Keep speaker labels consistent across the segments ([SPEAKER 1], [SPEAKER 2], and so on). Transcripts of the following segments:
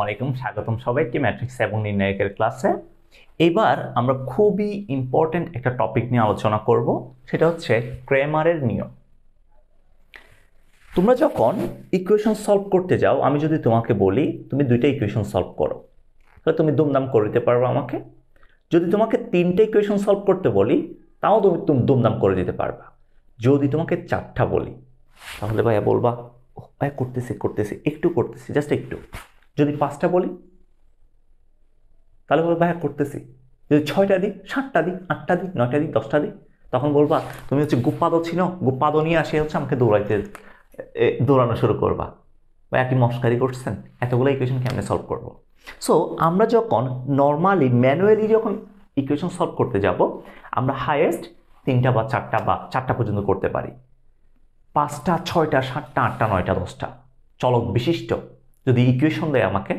[SPEAKER 1] আলাইকুম, স্বাগতম সবাইকে ম্যাট্রিক্স এবং নির্ণায়কের ক্লাসে। এবার আমরা খুবই ইম্পর্টেন্ট একটা টপিক নিয়ে আলোচনা করব, সেটা হচ্ছে ক্রেমারের নিয়ম। তোমরা যখন ইকুয়েশন সলভ করতে যাও, আমি যদি তোমাকে বলি তুমি দুইটা ইকুয়েশন সলভ করো, তাহলে তুমি দুমদাম করে দিতে পারবে আমাকে। যদি তোমাকে তিনটা ইকুয়েশন সলভ করতে বলি, তাও তুমি দুমদাম করে দিতে পারবা। যদি তোমাকে চারটা বলি, তাহলে ভাইয়া বলবা ভাইয়া করতেছি একটু করতেছি, জাস্ট একটু। যদি পাঁচটা বলি, তাহলে বলবো ভাইয়া করতেছি। যদি ছয়টা দিই, সাতটা দিই, আটটা দিই, নয়টা দিই, দশটা দিই, তখন বলবা তুমি হচ্ছে গুপ্পাদো ছিল, গুপ্পাদো নিয়ে আসে হচ্ছে আমাকে দৌড়ানো শুরু করবা। বা একই মস্কারি করছেন, এতগুলো ইকুয়েশন কেমনে সলভ করবো? সো আমরা যখন নর্মালি ম্যানুয়ালি যখন ইকুয়েশন সলভ করতে যাব, আমরা হাইয়েস্ট তিনটা বা চারটা পর্যন্ত করতে পারি। পাঁচটা, ছয়টা, সাতটা, আটটা, নয়টা, দশটা চলক বিশিষ্ট যদি ইকুয়েশন দেয় আমাকে,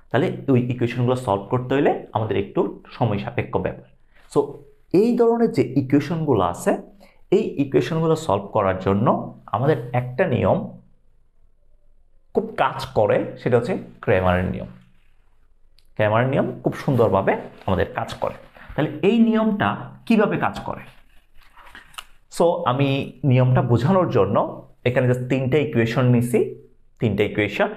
[SPEAKER 1] তাহলে ওই ইকুয়েশনগুলো সলভ করতে হলে আমাদের একটু সময় সাপেক্ষ ব্যাপার। সো এই ধরনের যে ইকুয়েশনগুলো আছে, এই ইকুয়েশনগুলো সলভ করার জন্য আমাদের একটা নিয়ম খুব কাজ করে, সেটা হচ্ছে ক্রেমারের নিয়ম। ক্রেমারের নিয়ম খুব সুন্দরভাবে আমাদের কাজ করে। তাহলে এই নিয়মটা কিভাবে কাজ করে? সো আমি নিয়মটা বোঝানোর জন্য এখানে জাস্ট তিনটা ইকুয়েশন নিছি। তিনটা ইকুয়েশন,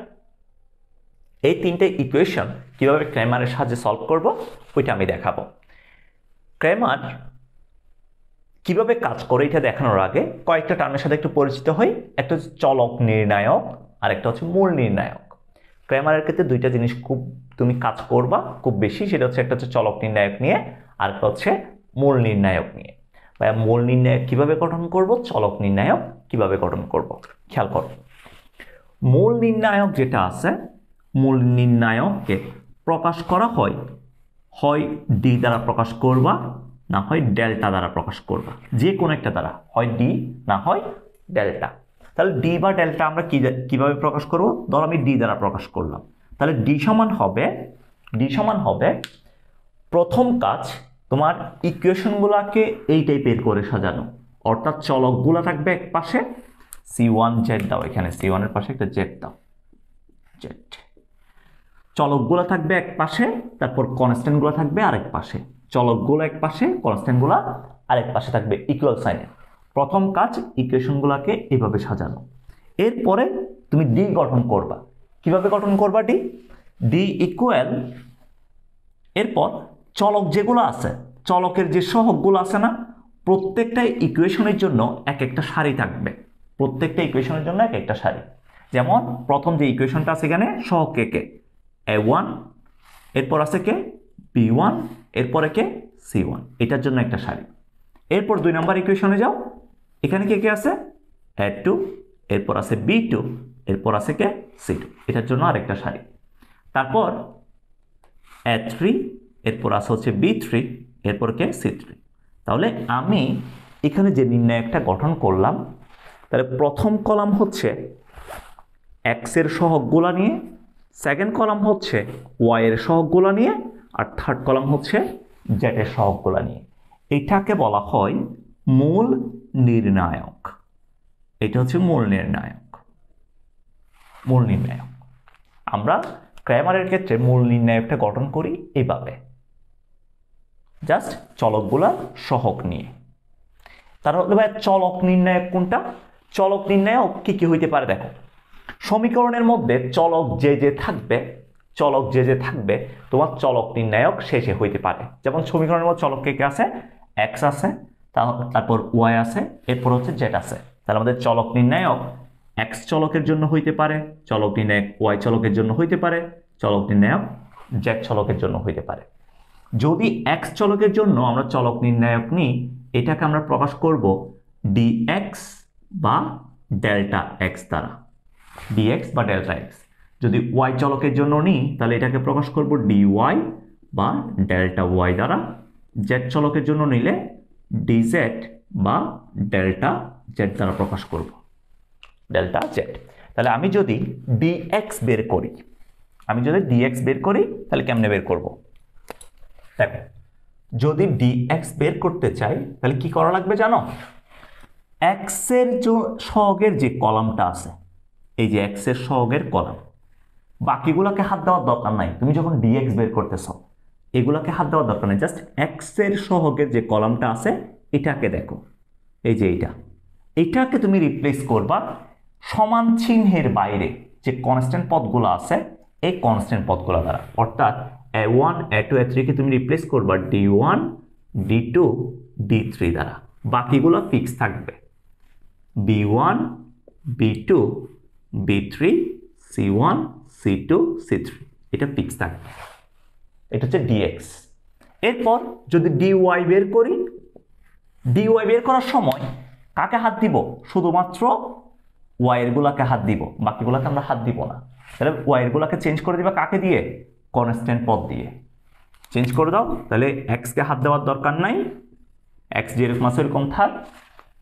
[SPEAKER 1] এই তিনটে ইকুয়েশন কিভাবে ক্রেমারের সাহায্যে সলভ করব ওইটা আমি দেখাবো। ক্রেমার কিভাবে কাজ করে এটা দেখানোর আগে কয়েকটা টার্মের সাথে একটু পরিচিত হই। একটা হচ্ছে চলক নির্ণায়ক, আর একটা হচ্ছে মূল নির্ণায়ক। ক্রেমারের ক্ষেত্রে দুইটা জিনিস খুব তুমি কাজ করবা খুব বেশি, সেটা হচ্ছে একটা হচ্ছে চলক নির্ণায়ক নিয়ে, আর একটা হচ্ছে মূল নির্ণায়ক নিয়ে। বা মূল নির্ণায়ক কিভাবে গঠন করব, চলক নির্ণায়ক কিভাবে গঠন করব, খেয়াল করো। মূল নির্ণায়ক যেটা আছে, মূল নির্ণায়ককে প্রকাশ করা হয় হয় ডি দ্বারা প্রকাশ করবা, না হয় ডেল্টা দ্বারা প্রকাশ করবা। যে কোনো একটা দ্বারা, হয় ডি না হয় ডেল্টা। তাহলে ডি বা ডেল্টা আমরা কিভাবে প্রকাশ করব? ধর আমি ডি দ্বারা প্রকাশ করলাম, তাহলে ডি সমান হবে প্রথম কাজ তোমার ইকুয়েশনগুলোকে এই টাইপের করে সাজানো, অর্থাৎ চলকগুলো থাকবে এক পাশে, C1 জেড দাও, এখানে C1 এর পাশে একটা জেড দাও, জেড। চলকগুলো থাকবে এক পাশে, তারপর কনস্ট্যান্টগুলো থাকবে আরেক পাশে। চলকগুলো এক পাশে, কনস্ট্যান্টগুলো আরেক পাশে থাকবে ইকুয়াল সাইনে। প্রথম কাজ ইকুয়েশনগুলোকে এভাবে সাজানো। এরপরে তুমি ডি গঠন করবা। কিভাবে গঠন করবা ডি? ডি ইকুয়াল, এরপর চলক যেগুলো আছে, চলকের যে সহগগুলো আছে না, প্রত্যেকটা ইকুয়েশনের জন্য এক একটা সারি থাকবে। প্রত্যেকটা ইকুয়েশনের জন্য এক একটা সারি। যেমন প্রথম যে ইকুয়েশনটা আছে এখানে, সহগ কে কে? A1, এরপর আছে কে? B1, এরপরে কে? C1, এটার জন্য একটা সারি। এরপর 2 নম্বর ইকুয়েশনে যাও, এখানে কে কে আছে? A2, এরপর আছে B2, এরপর আছে কে? C2, এটার জন্য আরেকটা সারি। তারপর A3, এরপর আছে হচ্ছে B3, এরপর কে? C3। তাহলে আমি এখানে যে নির্ণায়কটা গঠন করলাম, তাহলে প্রথম কলাম হচ্ছে x এর সহগগুলা নিয়ে, সেকেন্ড কলাম হচ্ছে y এর সহগগুলা নিয়ে, আর থার্ড কলাম হচ্ছে z এর সহগগুলা নিয়ে। এটাকে বলা হয় মূল নির্ণায়ক। এটা হচ্ছে মূল নির্ণায়ক। মূল নির্ণায়ক আমরা ক্রেমারের ক্ষেত্রে মূল নির্ণায়কটা গঠন করি এইভাবে, জাস্ট চলকগুলা সহগ নিয়ে। তাহলে ভাই চলক নির্ণায়ক কোনটা? চলক নির্ণায়ক কি কি হইতে পারে দেখো। সমীকরণের মধ্যে চলক যে থাকবে তোমার চলক নির্ণায়ক শেষে হইতে পারে। যেমন সমীকরণের মধ্যে চলক কে কে আছে? x আছে, তারপর y আছে, এরপর হচ্ছে z আছে। তাহলে আমাদের চলক নির্ণায়ক x চলকের জন্য হইতে পারে, চলক নির্ণায়ক y চলকের জন্য হইতে পারে, চলক নির্ণায়ক z চলকের জন্য হইতে পারে। যদি x চলকের জন্য আমরা চলক নির্ণায়ক নিই, এটাকে আমরা প্রকাশ করব dx বা ডেল্টা x দ্বারা, dx বা ডেল্টা x। যদি y চলকের জন্য নিই, তাহলে এটাকে প্রকাশ করব dy বা ডেল্টা y দ্বারা। z চলকের জন্য নিলে dz বা ডেল্টা z দ্বারা প্রকাশ করব, ডেল্টা z। তাহলে আমি যদি dx বের করি, তাহলে কেমনে বের করব? দেখো, যদি dx বের করতে চাই তাহলে কি করা লাগবে জানো? x এর সহগের যে কলামটা আছে, এই যে x এর সহগের কলাম, বাকিগুলোকে হাত দেওয়ার দরকার নাই। তুমি যখন ডিএক্স বের করতেছ এগুলাকে হাত দেওয়ার দরকার নেই, জাস্ট এক্স এর সহগের যে কলামটা আছে এটাকে দেখো, এই যে এইটাকে তুমি রিপ্লেস করবা সমান চিহ্নের বাইরে যে কনস্ট্যান্ট পদগুলো আছে এই কনস্ট্যান্ট পদগুলো দ্বারা, অর্থাৎ a1 a2 a3 কে তুমি রিপ্লেস করবা d1 d2 d3 দ্বারা। বাকিগুলো ফিক্স থাকবে, b1 b2 b3 c1 c2 c3 এটা ফিক্স থাকবে। এটা হচ্ছে dx। এরপর যদি dy বের করি, dy বের করার সময় কাকে হাত দিব? শুধুমাত্র y এর গুলাকে হাত দিব, বাকিগুলোকে আমরা হাত দিব না। তাহলে y এর গুলাকে চেঞ্জ করে দিবা কাকে দিয়ে? কনস্ট্যান্ট পদ দিয়ে চেঞ্জ করে দাও। তাহলে x কে হাত দেওয়ার দরকার নাই, x যেরকম আছে এরকম থাক,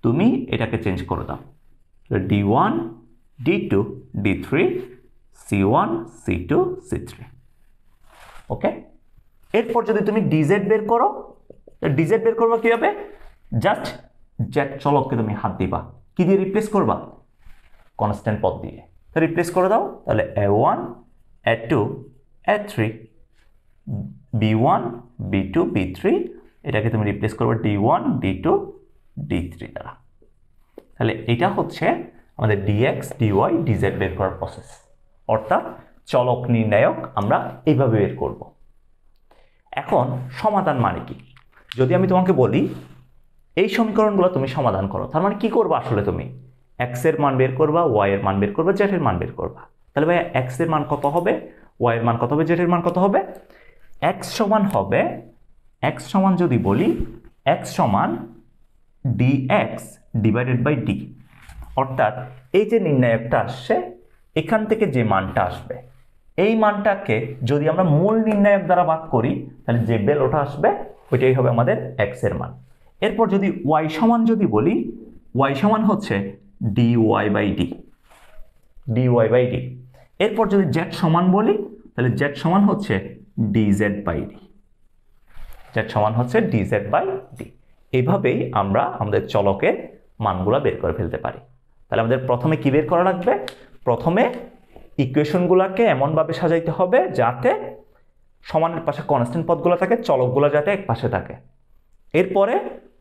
[SPEAKER 1] তুমি এটাকে চেঞ্জ করে দাও। d1 d2 d3 c1 c2 c3 ওকে। এরপর যদি তুমি dz বের করো, dz বের করবা কিভাবে? জাস্ট z চলককে তুমি হাত দিবা, কি দিয়ে রিপ্লেস করবা? কনস্ট্যান্ট পদ দিয়ে। তো রিপ্লেস করে দাও, তাহলে a1 a2 a3 b1 b2 b3 এটাকে তুমি রিপ্লেস করবে d1 d2 d3 দ্বারা। তাহলে এটা হচ্ছে আমাদের dx dy dz বের করার প্রসেস, অর্থাৎ চলক নির্ণায়ক আমরা এইভাবে বের করব। এখন সমাধান মানে কি? যদি আমি তোমাকে বলি এই সমীকরণগুলো তুমি সমাধান করো, তার মানে কি করবা? আসলে তুমি x এর মান বের করবা, y এর মান বের করবা, z এর মান বের করবা। তাহলে ভাই x এর মান কত হবে, y এর মান কত হবে, z এর মান কত হবে? x সমান হবে, x সমান যদি বলি x সমান dx ডিভাইডেড বাই d, অর্থাৎ এই যে নির্ণায়কটা আসছে এখান থেকে যে মানটা আসবে এই মানটাকে যদি আমরা মূল নির্ণায়ক দ্বারা ভাগ করি তাহলে যে বেলটা আসবে ওইটাই হবে আমাদের x এর মান। এরপর যদি y সমান যদি বলি, y সমান হচ্ছে dy by d, dy by d। এরপর যদি z সমান বলি তাহলে z সমান হচ্ছে dz বাই d, z সমান হচ্ছে dz বাই d। এইভাবেই আমরা আমাদের চলকের মানগুলো বের করে ফেলতে পারি। তাহলে আমাদের প্রথমে কি বের করা লাগবে? প্রথমে ইকুয়েশনগুলোকে এমনভাবে সাজাইতে হবে যাতে সমানের পাশে কনস্ট্যান্ট পদগুলো থাকে, চলকগুলো যাতে এক পাশে থাকে। এরপরে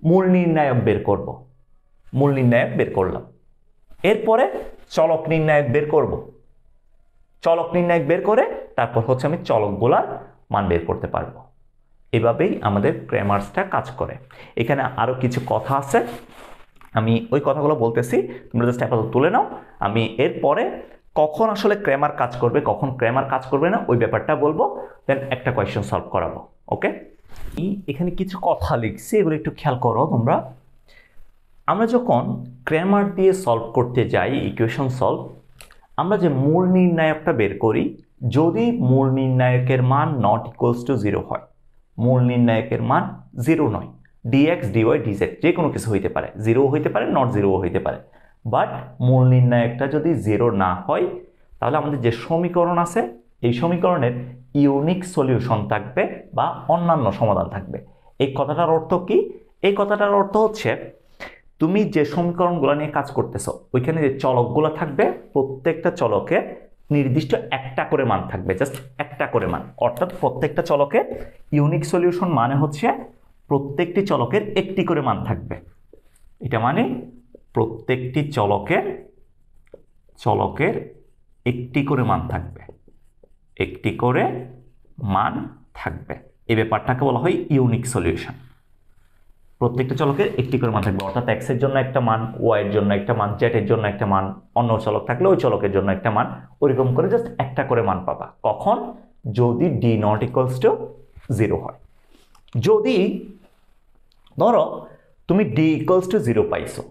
[SPEAKER 1] মূল নির্ণায়ক বের করব, মূল নির্ণায়ক বের করলাম। এরপরে চলক নির্ণায়ক বের করব, চলক নির্ণায়ক বের করে তারপর হচ্ছে আমি চলকগুলার মান বের করতে পারবো। এভাবেই আমাদের ক্র্যামার্সটা কাজ করে। এখানে আরো কিছু কথা আছে, আমি ওই কথাগুলো বলতেছি, তোমরা জাস্ট আপাতত তুলে নাও। আমি এরপরে কখন আসলে ক্র্যামার কাজ করবে কখন ক্র্যামার কাজ করবে না ওই ব্যাপারটা বলবো, দেন একটা কোয়েশ্চেন সলভ করাবো। ওকে, এখানে কিছু কথা লিখছি, এগুলো একটু খেয়াল করো তোমরা। আমরা যখন ক্র্যামার দিয়ে সলভ করতে যাই ইকুয়েশন সলভ, আমরা যে মূল নির্ণায়কটা বের করি, যদি মূল নির্ণায়কের মান নট ইকুয়ালস টু 0 হয়, মূল নির্ণায়কের মান 0 নয়, dx dy dz যে কোনো কিছু হইতে পারে, 0 হইতে পারে, নট 0 হইতে পারে, বাট মূল নির্ণায়কটা যদি 0 না হয় তাহলে আমাদের যে সমীকরণ আছে এই সমীকরণের ইউনিক সলিউশন থাকবে বা অন্যান্য সমাধান থাকবে। এই কথাটার অর্থ কি? এই কথাটার অর্থ হচ্ছে তুমি যে সমীকরণগুলো নিয়ে কাজ করতেছো ওইখানে যে চলকগুলো থাকবে প্রত্যেকটা চলকে নির্দিষ্ট একটা করে মান থাকবে, জাস্ট একটা করে মান, অর্থাৎ প্রত্যেকটা চলকের ইউনিক সলিউশন মানে হচ্ছে প্রত্যেকটি চলকের একটি করে মান থাকবে। এটা মানে প্রত্যেকটি চলকের একটি করে মান থাকবে, একটি করে মান থাকবে। এই ব্যাপারটাকে বলা হয় ইউনিক সলিউশন। প্রত্যেকটা চলকের একটি করে মান থাকবে, অর্থাৎ x এর জন্য একটা মান, y এর জন্য একটা মান, z এর জন্য একটা মান, অন্য চলক থাকলে ওই চলকের জন্য একটা মান, ওইরকম করে জাস্ট একটা করে মান পাবা। কখন? যদি d নট ইকুয়ালস টু 0 হয়। যদি ধরো তুমি d ইকুয়ালস টু 0 পাইছো,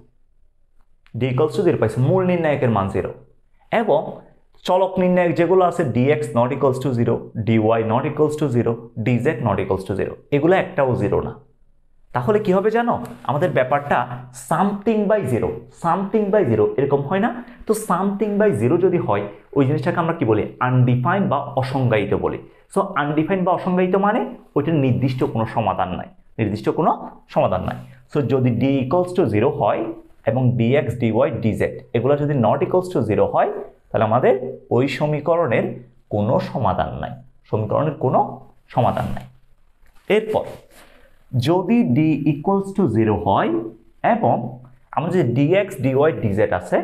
[SPEAKER 1] d ইকুয়ালস টু 0 পাইছো, মূল নির্ণায়কের মান 0 এবং চলক নির্ণায়ক যেগুলো আছে dx not equals to 0, dy not equals to 0, dz not equals to 0, এগুলো একটাও 0 না, তাহলে কি হবে জানো? আমাদের ব্যাপারটা সামথিং বাই 0, সামথিং বাই 0 এরকম হয় না? তো সামথিং বাই 0 যদি হয় ওই জিনিসটাকে আমরা কি বলি? আনডিফাইন্ড বা অসংজ্ঞায়িত বলি। সো আনডিফাইন্ড বা অসংজ্ঞায়িত মানে ওইটার নির্দিষ্ট কোনো সমাধান নাই, নির্দিষ্ট কোনো সমাধান নাই। সো যদি d ইকুয়ালস টু 0 হয় এবং dx dy dz এগুলো যদি নট ইকুয়ালস টু 0 হয় তাহলে আমাদের ওই সমীকরণের কোনো সমাধান নাই, সমীকরণের কোনো সমাধান নাই। এরপর যদি d ইকুয়ালস টু 0 হয় এবং আমাদের যে dx dy dz আছে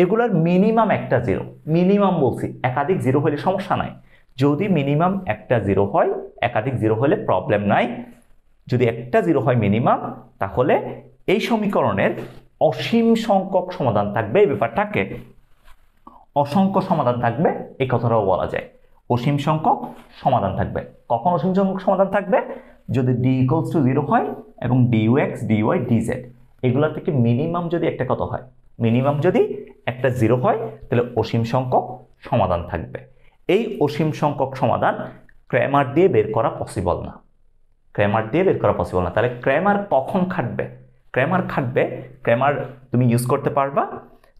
[SPEAKER 1] এগুলোর মিনিমাম একটা 0, মিনিমাম বলছি, একাধিক 0 হলে সমস্যা নাই। যদি মিনিমাম একটা 0 হয়, একাধিক 0 হলে প্রবলেম নাই। যদি একটা 0 হয় মিনিমাম, তাহলে এই সমীকরণের অসীম সংখ্যক সমাধান থাকবে। এই ব্যাপারটাকে অসংখ্য সমাধান থাকবে এই কথাটাও বলা যায়। অসীম সংখ্যক সমাধান থাকবে। কখন অসীম সংখ্যক সমাধান থাকবে? যদি d ইকুয়ালস টু 0 হয় এবং dx dy dz এগুলা থেকে মিনিমাম যদি একটা কত হয়, মিনিমাম যদি একটা 0 হয়, তাহলে অসীম সংখ্যক সমাধান থাকবে। এই অসীম সংখ্যক সমাধান ক্র্যামার দিয়ে বের করা পসিবল না, ক্র্যামার দিয়ে বের করা পসিবল না। তাহলে ক্র্যামার কখন খাটবে? ক্র্যামার খাটবে, ক্র্যামার তুমি ইউজ করতে পারবা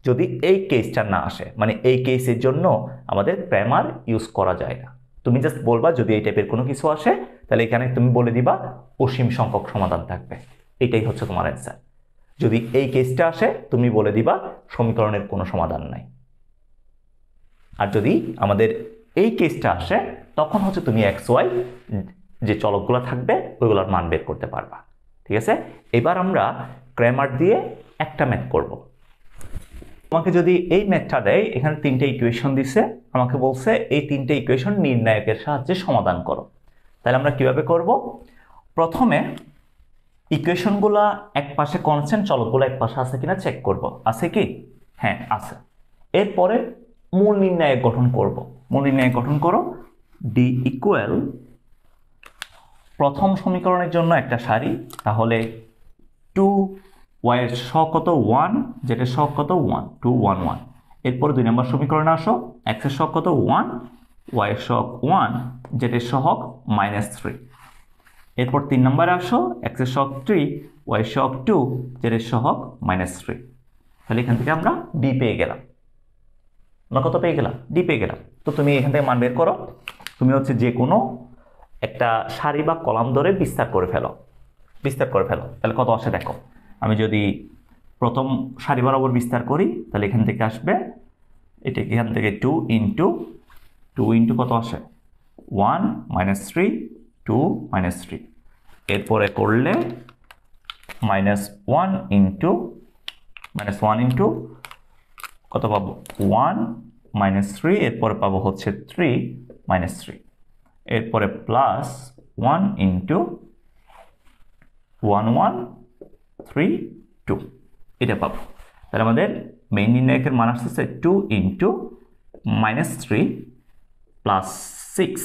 [SPEAKER 1] যদি এই কেসটা না আসে, মানে এই কেসের জন্য আমাদের ক্র্যামার ইউজ করা যায় না। তুমি জাস্ট বলবা যদি এই টাইপের কোনো কিছু আসে, তাহলে এখানে তুমি বলে দিবা অসীম সংখ্যক সমাধান থাকবে। এটাই হচ্ছে তোমার অ্যান্সার। যদি এই কেসটা আসে, তুমি বলে দিবা সমীকরণের কোনো সমাধান নাই। আর যদি আমাদের এই কেসটা আসে, তখন হচ্ছে তুমি এক্স ওয়াই যে চলকগুলো থাকবে ওইগুলোর মান বের করতে পারবা। ঠিক আছে, এবার আমরা ক্র্যামার দিয়ে একটা ম্যাথ করব। তোমাকে যদি এই ম্যাথটা দেয়, এখানে তিনটে ইকুয়েশন দিছে, আমাকে বলছে এই তিনটে ইকুয়েশন নির্ণায়কের সাহায্যে সমাধান করো। তাহলে আমরা কিভাবে করব? প্রথমে ইকুয়েশনগুলা এক পাশে কনস্ট্যান্ট, চলকগুলো এক পাশে আছে কিনা চেক করব। আছে কি? হ্যাঁ আছে। এরপরে মূল নির্ণায়ক গঠন করব। মূল নির্ণায়ক গঠন করো। ডি ইকুয়াল প্রথম সমীকরণের জন্য একটা সারি, তাহলে 2y এর সহগ কত 1, যেটা সহগ কত 1, 2 1 1। এরপরে 2 নম্বর সমীকরণে আসো, x এর সহগ কত 1, y এর সহগ 1, যেটা সহগ -3। এরপর 3 নম্বরে আসো, x এর সহগ 3, y এর সহগ 2, যেটা সহগ -3। তাহলে এখান থেকে আমরা d পেয়ে গেলাম। আমরা কত পেয়ে গেলাম? d পেয়ে গেলাম। তো তুমি এখান থেকে মান বের করো। তুমি হচ্ছে যে কোনো একটা সারি বা কলাম ধরে বিস্তার করে ফেলো, বিস্তার করে ফেলো। তাহলে কত আসে দেখো। আমি যদি প্রথম সারি বরাবর বিস্তার করি, তাহলে এখান থেকে আসবে, এটা এখান থেকে 2 ইন্টু কত আসে 1 -3 2 -3। এরপরে করলে -1 ইন্টু কত পাবো 1 -3, এরপরে পাবো হচ্ছে 3 -3। এরপরে প্লাস 1 ইন্টু 1 1 3 2, এটা পাবো। তাহলে আমাদের মেইন নির্ণায়কের মান আসতেছে 2 ইন্টু -3 প্লাস 6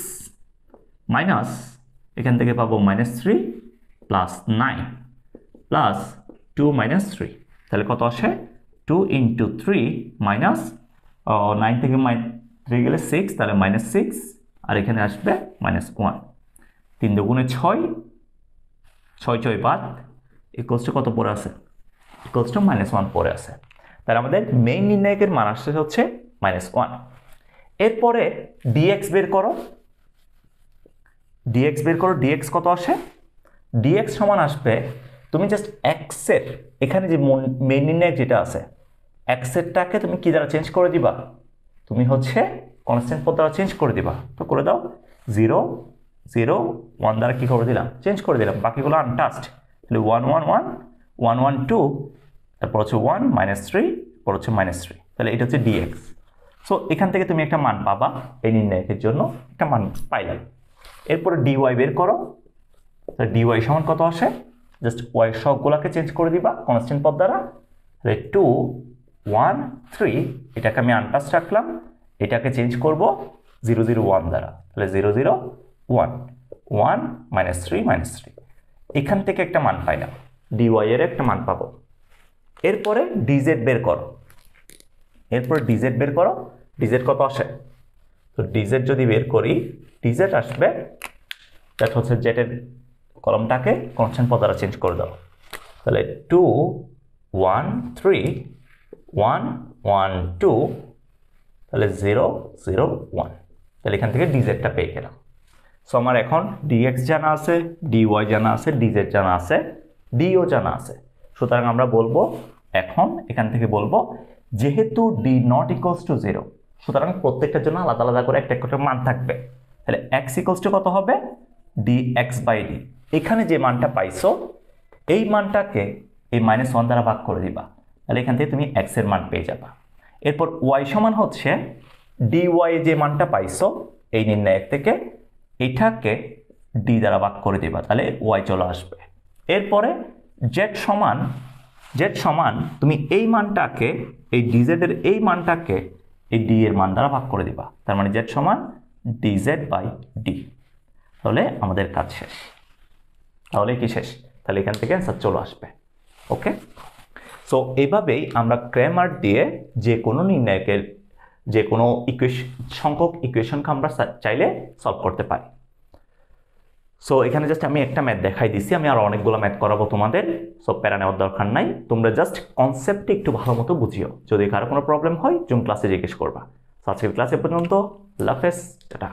[SPEAKER 1] মাইনাস, এখান থেকে পাবো -3 প্লাস 9 প্লাস 2 -3। তাহলে কত আসে 2 ইন্টু 3 মাইনাস 9 থেকে 3 গেলে 6, তাহলে -6, আর এখানে আসবে -1। 3 দুগুণে 6, 6 6 বাদ, ইকুয়ালস টু কত পড়ে আছে? ইকুয়ালস টু -1 পড়ে আছে। তাহলে আমাদের মেইন নির্ণায়কের মান আসছে হচ্ছে -1। এরপরে dx বের করো। dx কত আসে? dx সমান আসবে, তুমি জাস্ট x এর এখানে যে মেইন নির্ণায়ক যেটা আছে, x এরটাকে তুমি কি দ্বারা চেঞ্জ করে দিবা? তুমি হচ্ছে কনস্ট্যান্ট পদ দ্বারা চেঞ্জ করে দিবা। তো করে দাও, 0 0 1 দ্বারা কি করে দিলাম? চেঞ্জ করে দিলাম। বাকিগুলো আনটাচড। তাহলে 1 1 1 1 1 2, তারপর হচ্ছে 1 -3, পর হচ্ছে -3। তাহলে এটা হচ্ছে dx। সো এখান থেকে তুমি একটা মান পাবা, এই নির্ণায়কের জন্য একটা মান পাইলাম। এরপরে dy বের করো। তাহলে dy সমান কত আসে? জাস্ট y এর সবগুলোকে চেঞ্জ করে দিবা কনস্ট্যান্ট পদ দ্বারা। তাহলে 2 1 3, এটাকে আমি আনটাচ রাখলাম, এটাকে চেঞ্জ করব 0 0 1 দ্বারা। তাহলে 0 0 1 1 -3 -3। এখান থেকে একটা মান পাইলাম, dy এর একটা মান পাবো। এরপরে dz বের করো। dz কত আসে? তো dz যদি বের করি, dz আসবে, দ্যাট হচ্ছে z এর কলমটাকে কনস্ট্যান্ট পদ দ্বারা চেঞ্জ করে দাও। তাহলে 2 1 3 1 1 2, তাহলে 0 0 1। তাহলে এখান থেকে dz-টা পেয়ে গেলাম। সো আমার এখন dx জানা আছে, dy জানা আছে, dz জানা আছে, dও জানা আছে। সুতরাং আমরা বলবো এখন এখান থেকে বলবো, যেহেতু d not equals to 0, সুতরাং প্রত্যেকটার জন্য আলাদা আলাদা করে একটা একটা মান থাকবে। তাহলে এক্স ইকুয়ালস টু কত হবে, dx/d। এখানে যে মানটা পাইছো এই মানটাকে এই -1 দ্বারা ভাগ করে দিবা, তাহলে এখান থেকে তুমি এক্স এর মান পেয়ে যাবা। এরপর ওয়াই সমান হচ্ছে dy যে মানটা পাইছো এই নির্ণায়ক থেকে এটাকে ডি দ্বারা ভাগ করে দিবা, তাহলে ওয়াই চলে আসবে। এরপরে জেড সমান তুমি এই মানটাকে এই ডিজেড এর এই মানটাকে এই ডি এর মান দ্বারা ভাগ করে দিবা, তার মানে জেড সমান dz/d। তাহলে আমাদের কাজ শেষ। তাহলে কি শেষ? তাহলে এখান থেকে অ্যান্সার চলে আসবে। ওকে, সো এইভাবেই আমরা ক্র্যামার দিয়ে যে কোনো নির্ণায়কের যে কোনো সংখ্যক ইকুয়েশনকে আমরা চাইলে সলভ করতে পারি। সো এখানে জাস্ট আমি একটা ম্যাথ দেখাই দিছি, আমি আর অনেকগুলো ম্যাথ করাবো তোমাদের, সো প্যারা নেওয়ার দরকার নাই। তোমরা জাস্ট কনসেপ্টটি একটু ভালো মতো বুঝিও, যদি কারো কোনো প্রবলেম হয় জুম ক্লাসে জিজ্ঞেস করবা। আজকের ক্লাসে পর্যন্ত, আল্লাহ হাফেজ, টাটা।